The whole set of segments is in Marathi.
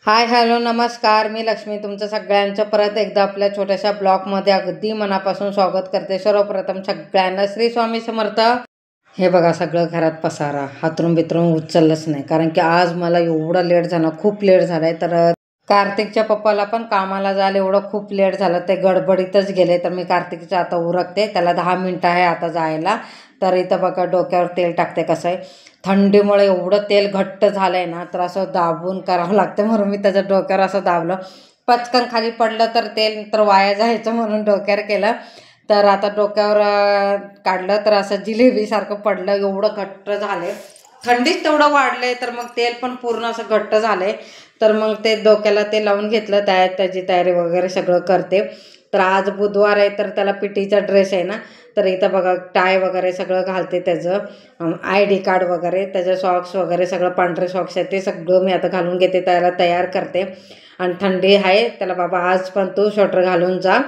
हाय हॅलो नमस्कार. मी लक्ष्मी तुमचं सगळ्यांचं परत एकदा आपल्या छोट्याशा ब्लॉगमध्ये अगदी मनापासून स्वागत करते. सर्वप्रथम सगळ्यांना श्री स्वामी समर्थ. हे बघा सगळं घरात पसारा हातरून बितरून उचललंच नाही, कारण की आज मला एवढं लेट झालं, खूप लेट झालंय. तर कार्तिकच्या पप्पाला पण कामाला जायला एवढं खूप लेट झालं, ते गडबडीतच गेले. तर मी कार्तिकच्या आता उरकते, त्याला 10 मिनटं आहे आता जायला. तर इथं बघा डोक्यावर तेल टाकते. कसं आहे थंडीमुळे एवढं तेल घट्ट झालंय ना, तर असं दाबून करावं लागतं, म्हणून मी त्याच्या डोक्यावर असं दाबलं. पटकन खाली पडलं तर तेल तर वाया जायचं म्हणून डोक्यावर केलं. तर आता डोक्यावर काढलं तर असं जिलेबीसारखं पडलं, एवढं घट्ट झाले. थंडीच तेवढं वाढले तर मग तेल पण पूर्ण असं घट्ट झाले. तर मग ते डोक्याला ते लावून घेतलं, त्याची तयारी वगैरे सगळं करते. तर आज बुधवार आहे, तर त्याला पिटीचा ड्रेस आहे ना, तर इथं बघा टाय वगैरे सगळं घालते, त्याचं ID कार्ड वगैरे, त्याचं सॉक्स वगैरे सगळं पांढरे सॉक्स आहे ते सगळं मी आता घालून घेते, त्याला तयार करते. आणि थंडी आहे त्याला, बाबा आज पण तू स्वेटर घालून जा,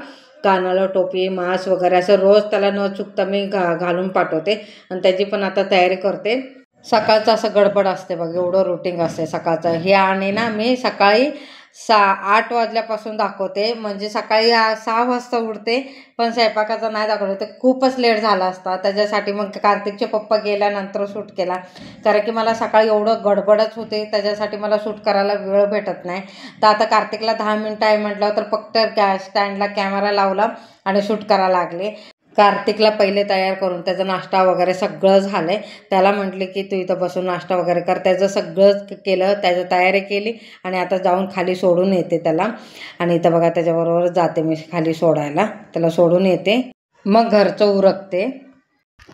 कानाला टोपी मास्क वगैरे असं रोज त्याला न चुकता मी घालून पाठवते. आणि त्याची पण आता तयारी करते. सकाळचं असं गडबड असते बघ, एवढं रुटीन असते सकाळचं हे. आणि ना मी सकाळी 8 वाजल्यापासून दाखवते, म्हणजे सकाळी 6 वाजता उठते, पण स्वयंपाकाचं नाही दाखवलं ते खूपच लेट झाला असता. त्याच्यासाठी मग कार्तिकचे पप्पा गेल्यानंतर शूट केला, कारण की मला सकाळी एवढं गडबडच होते, त्याच्यासाठी मला शूट करायला वेळ भेटत नाही. तर आता कार्तिकला 10 मिनटं आहे म्हटलं, तर फक्त स्टँडला कॅमेरा लावला आणि शूट करायला लागले. कार्तिकला पहिले तयार करून त्याचा नाश्ता वगैरे सगळं झालंय. त्याला म्हटले की तू इथं बसून नाश्ता वगैरे कर, त्याचं सगळं केलं, त्याची तयारी केली आणि आता जाऊन खाली सोडून येते त्याला. आणि इथं बघा त्याच्याबरोबर जाते मी खाली सोडायला, त्याला सोडून येते, मग घरचं उरकते.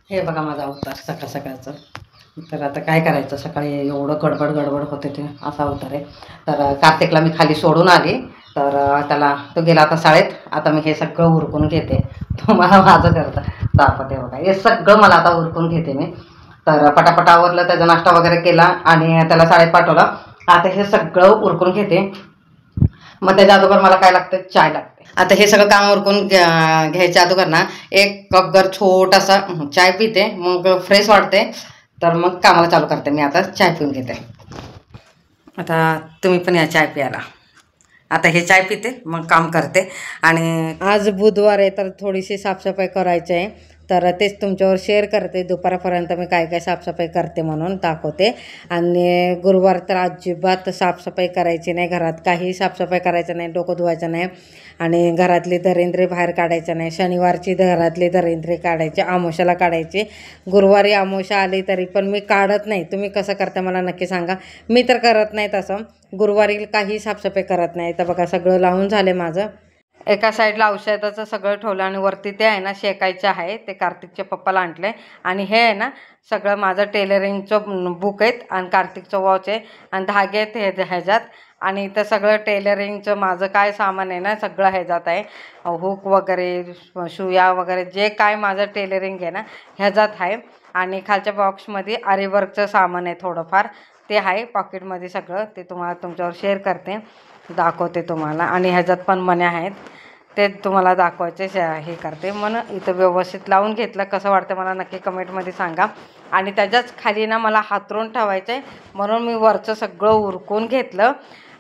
हे बघा माझा अवतार सकाळ सकाळचं. तर आता काय करायचं, सकाळी एवढं गडबड होते ते असा अवतार आहे. तर कार्तिकला मी खाली सोडून आली, तर त्याला तो गेला आता शाळेत. आता मी हे सगळं उरकून घेते. तो मला माझं करतं दाखवते बघा, हे सगळं मला आता उरकून घेते मी. तर पटापट आवरलं, त्याचा नाश्ता वगैरे केला आणि त्याला शाळेत पाठवलं. आता हे सगळं उरकून घेते. मग त्याच्या अगोदर मला काय लागतं, चाय लागते. आता हे सगळं काम उरकून घ्यायच्या अगोदर ना 1 कपभर छोटासा चाय पिते, मग फ्रेश वाटते. तर मग कामाला चालू करते. मी आता चाय पिऊन घेते. आता तुम्ही पण या चाय प्यायला. आता हे चाय पिते मग काम करते. आणि आज बुधवार आहे, तर थोडीशी साफसफाई करायची आहे, तर तेच तुमच्यावर शेअर करते. दुपारपर्यंत मी काय काय साफसफाई करते म्हणून दाखवते. आणि गुरुवार तर अजिबात साफसफाई करायची नाही, घरात काही साफसफाई करायचं नाही, डोकं धुवायचं नाही आणि घरातली दरिंद्रे बाहेर काढायचं नाही. शनिवारची घरातली दरिंद्रे काढायची, आमोशाला काढायची. गुरुवारी आमोशा आली तरी पण मी काढत नाही. तुम्ही कसं करता मला नक्की सांगा. मी तर करत नाही तसं, गुरुवारी काही साफसफाई करत नाही. तर बघा सगळं लावून झाले माझं. एका साईडला औषधाचं सगळं ठेवलं आणि वरती ते आहे ना शेकायचं आहे, ते कार्तिकच्या पप्पाला आणले. आणि हे आहे ना सगळं माझं टेलरिंगचं बुक आहेत आणि कार्तिकचं वॉच आहे आणि धागे आहेत ह्याच्यात. आणि इथं सगळं टेलरिंगचं माझं काय सामान आहे ना सगळं ह्याच्यात आहे, हुक वगैरे सुया वगैरे जे काय माझं टेलरिंग आहे ना ह्याच्यात आहे. आणि खालच्या बॉक्समध्ये आरीवर्कचं सामान आहे थोडंफार, ते आहे पॉकेटमध्ये सगळं. ते तुम्हाला तुमच्यावर शेअर करते, दाखवते तुम्हाला. आणि ह्याच्यात पण मण्या आहेत, ते तुम्हाला दाखवायचे हे करते. म्हणून इथं व्यवस्थित लावून घेतलं. कसं वाटतं मला नक्की कमेंटमध्ये सांगा. आणि त्याच्याच खाली ना मला हातरून ठेवायचं आहे, म्हणून मी वरचं सगळं उरकून घेतलं.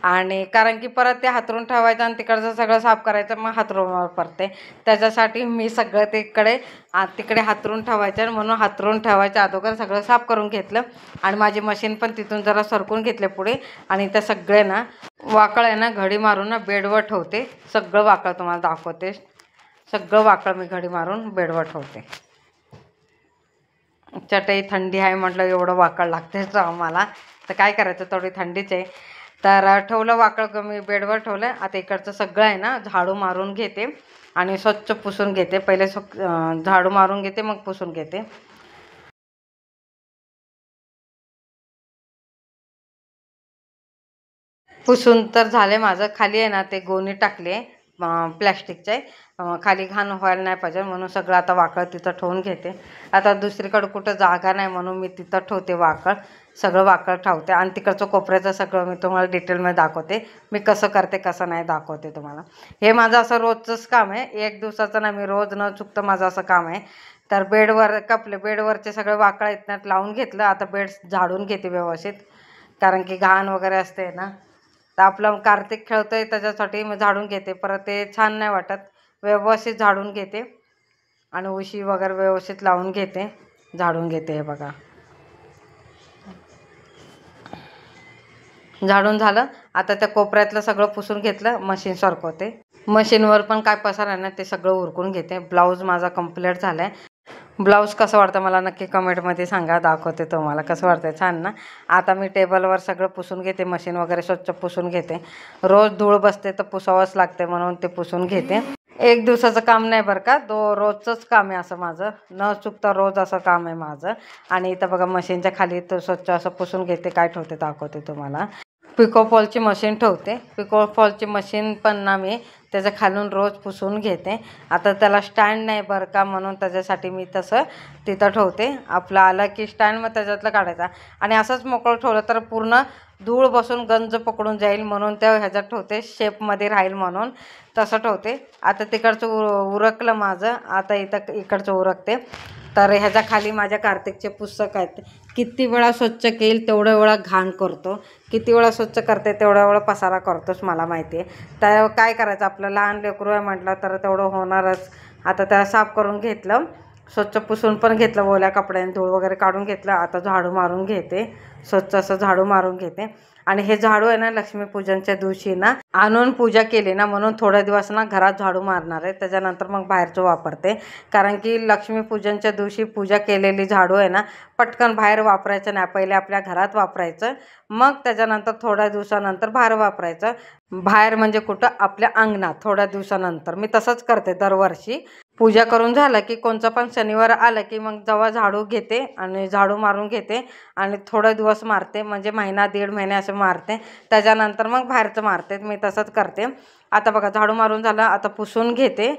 आणि कारण की परत ते हातरून ठेवायचं आणि तिकडचं सगळं साफ करायचं, मग हातरून पडते. त्याच्यासाठी मी सगळं तिकडे हातरून ठेवायचं, म्हणून हातरून ठेवायच्या अगोदर सगळं साफ करून घेतलं. आणि माझी मशीन पण तिथून जरा सरकून घेतले पुढे. आणि त्या सगळे ना वाकळ आहे ना घडी मारून ना बेडवर ठेवते. सगळं वाकळ तुम्हाला दाखवते, सगळं वाकळ मी घडी मारून बेडवर ठेवते. चटई थंडी आहे म्हटलं, एवढं वाकळ लागतेच आम्हाला, तर काय करायचं, थोडी थंडीच आहे. तर ठेवलं वाकळ मी बेडवर ठेवलं. आता इकडचं सगळं आहे ना झाडू मारून घेते आणि स्वच्छ पुसून घेते. पहिले झाडू मारून घेते मग पुसून घेते. पुसून तर झाले माझं. खाली आहे ना ते गोणी टाकले प्लॅस्टिकचे, खाली घाण व्हायला नाही पाहिजे म्हणून सगळं आता वाकळ तिथं ठेवून घेते. आता दुसरीकडं कुठं जागा नाही म्हणून मी तिथं ठेवते वाकळ, सगळं वाकळ ठेवते. आणि तिकडचं कोपऱ्याचं सगळं मी तुम्हाला डिटेलमध्ये दाखवते, मी कसं करते कसं नाही दाखवते तुम्हाला. हे माझं असं रोजचंच काम आहे, एक दिवसाचं नाही, मी रोज न चुकतं माझं असं काम आहे. तर बेडवरचे सगळं वाकळ इथनं लावून घेतलं. आता बेड झाडून घेते व्यवस्थित, कारण की घाण वगैरे असते ना. तर आपलं कार्तिक खेळतोय त्याच्यासाठी मी झाडून घेते. परत ते छान नाही वाटत, व्यवस्थित झाडून घेते आणि उशी वगैरे व्यवस्थित लावून घेते, झाडून घेते. हे बघा झाडून झालं. आता त्या कोपऱ्यातलं सगळं पुसून घेतलं, मशीन सरकवते. मशीनवर पण काय पसार आहे ना ते सगळं उरकून घेते. ब्लाऊज माझा कंप्लीट झाला आहे. ब्लाऊज कसं वाटतं मला नक्की कमेंटमध्ये सांगा, दाखवते तुम्हाला कसं वाटतं. छान ना. आता मी टेबलवर सगळं पुसून घेते, मशीन वगैरे स्वच्छ पुसून घेते. रोज धूळ बसते तर पुसावंच लागते म्हणून ते पुसून घेते. एक दिवसाचं काम नाही बरं का, रोजचंच काम आहे असं माझं, न चुकता रोज असं काम आहे माझं. आणि इथं बघा मशीनच्या खाली तर स्वच्छ असं पुसून घेते. काय ठेवते दाखवते तुम्हाला. पिको फॉलची मशीन ठेवते. पिको फॉलची मशीन पण ना मी त्याच्या खालून रोज पुसून घेते. आता त्याला स्टँड नाही बरं का, म्हणून त्याच्यासाठी मी तसं तिथं ठेवते. आपलं आलं की स्टँड मग त्याच्यातलं काढायचा. आणि असंच मोकळं ठेवलं तर पूर्ण धूळ बसून गंज पकडून जाईल म्हणून त्या ह्याच्यात ठेवते, शेपमध्ये राहील म्हणून तसं ठेवते. आता तिकडचं उरकलं माझं, आता इकडचं उरकते. तर ह्याच्या खाली माझ्या कार्तिकचे पुस्तक आहेत. किती वेळा स्वच्छ केल तेवढ्या वेळा घाण करतो, किती वेळा स्वच्छ करते तेवढ्या वेळा पसारा करतोच, मला माहिती आहे. तर काय करायचं, आपलं लहान लेकरू आहे म्हटलं तर तेवढं होणारच. आता त्याला साफ करून घेतलं, स्वच्छ पुसून पण घेतलं, ओल्या कपड्याने धूळ वगैरे काढून घेतलं. आता झाडू मारून घेते, स्वच्छ असं झाडू मारून घेते. आणि हे झाडू आहे ना लक्ष्मीपूजनच्या दिवशी ना आणून पूजा केली ना, म्हणून थोड्या दिवस ना घरात झाडू मारणार आहे, त्याच्यानंतर मग बाहेरचं वापरते. कारण की लक्ष्मीपूजनच्या दिवशी पूजा केलेली झाडू आहे ना पटकन बाहेर वापरायचं नाही, पहिले आपल्या घरात वापरायचं, मग त्याच्यानंतर थोड्या दिवसानंतर बाहेर वापरायचं. बाहेर म्हणजे कुठं, आपल्या अंगणात थोड्या दिवसानंतर. मी तसंच करते दरवर्षी. पूजा करून झालं की कोणचा पण शनिवार आलं की मग जेव्हा झाडू घेते आणि झाडू मारून घेते आणि थोडे दिवस मारते, म्हणजे महिना 1.5 महिने असं मारते, त्याच्यानंतर मग बाहेरचं मारते. मी तसंच करते. आता बघा झाडू मारून झालं, आता पुसून घेते,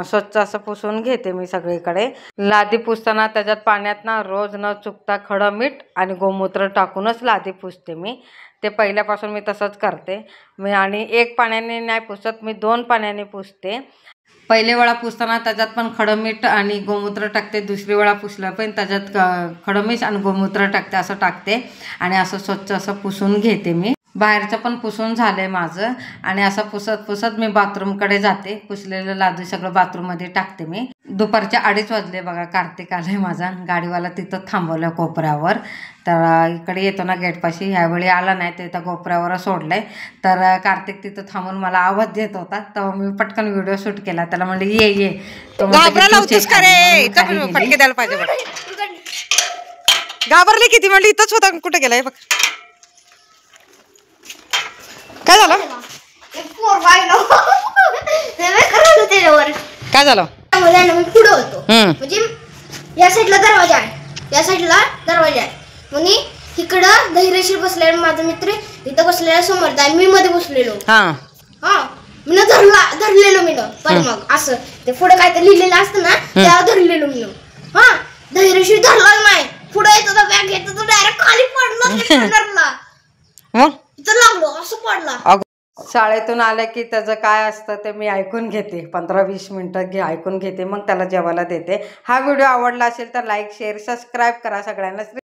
स्वच्छ असं पुसून घेते मी सगळीकडे. लादी पुसताना त्याच्यात पाण्यात ना रोज न चुकता खडं मीठ आणि गोमूत्र टाकूनच लादी पुसते मी. ते पहिल्यापासून मी तसंच करते मी. आणि एक पाण्याने नाही पुसत मी, 2 पाण्याने पुसते. पहिले वेळा पुसताना त्याच्यात पण खडं मीठ आणि गोमूत्र टाकते, दुसरी वेळा पुसलं पण त्याच्यात खडं मीठ आणि गोमूत्र टाकते, असं टाकते. आणि असं स्वच्छ असं पुसून घेते मी. बाहेरचं पण पुसून झालं आहे माझं. आणि असं पुसत पुसत मी बाथरूमकडे जाते, पुसलेलं लादू सगळं बाथरूममध्ये टाकते मी. दुपारच्या 2:30 वाजले बघा. कार्तिक आलाय माझा, गाडीवाला तिथं थांबवलं कोपऱ्यावर. तर इकडे येतो ना गेटपाशी, ह्यावेळी आला नाही, ते त्या कोपऱ्यावर सोडलंय. तर कार्तिक तिथं थांबून मला आवाज देत होता, तर मी पटकन व्हिडिओ शूट केला. त्याला म्हणलं ये ये, तो फटके द्यायला पाहिजे. घाबरले किती, म्हणलं इथंच होता, कुठे गेलाय बघ. काय झालं, काय झालं, पुढे होतो म्हणजे या साईडला दरवाजा आहे, या साईडला दरवाजा आहे. म्हणजे इकडं धैर्यशील बसलेला माझा मित्र, इथं बसलेला समर्थ आणि मी मध्ये बसलेलो. मी धरलेलो मी पण मग असं ते पुढे काय ते लिहिलेलं असतं ना, त्याला धरलेलो मी. धैर्यशील धरला नाही, पुढे येतो तर बॅग घेतो तो डायरेक्ट खाली पडला. इथं लागलो असं पडला. शाळेतून आलं की त्याचं काय असतं ते मी ऐकून घेते, 15-20 मिनटं ऐकून घेते, मग त्याला जेवायला देते. हा व्हिडिओ आवडला असेल तर लाईक, शेअर, सबस्क्राईब करा सगळ्यांना.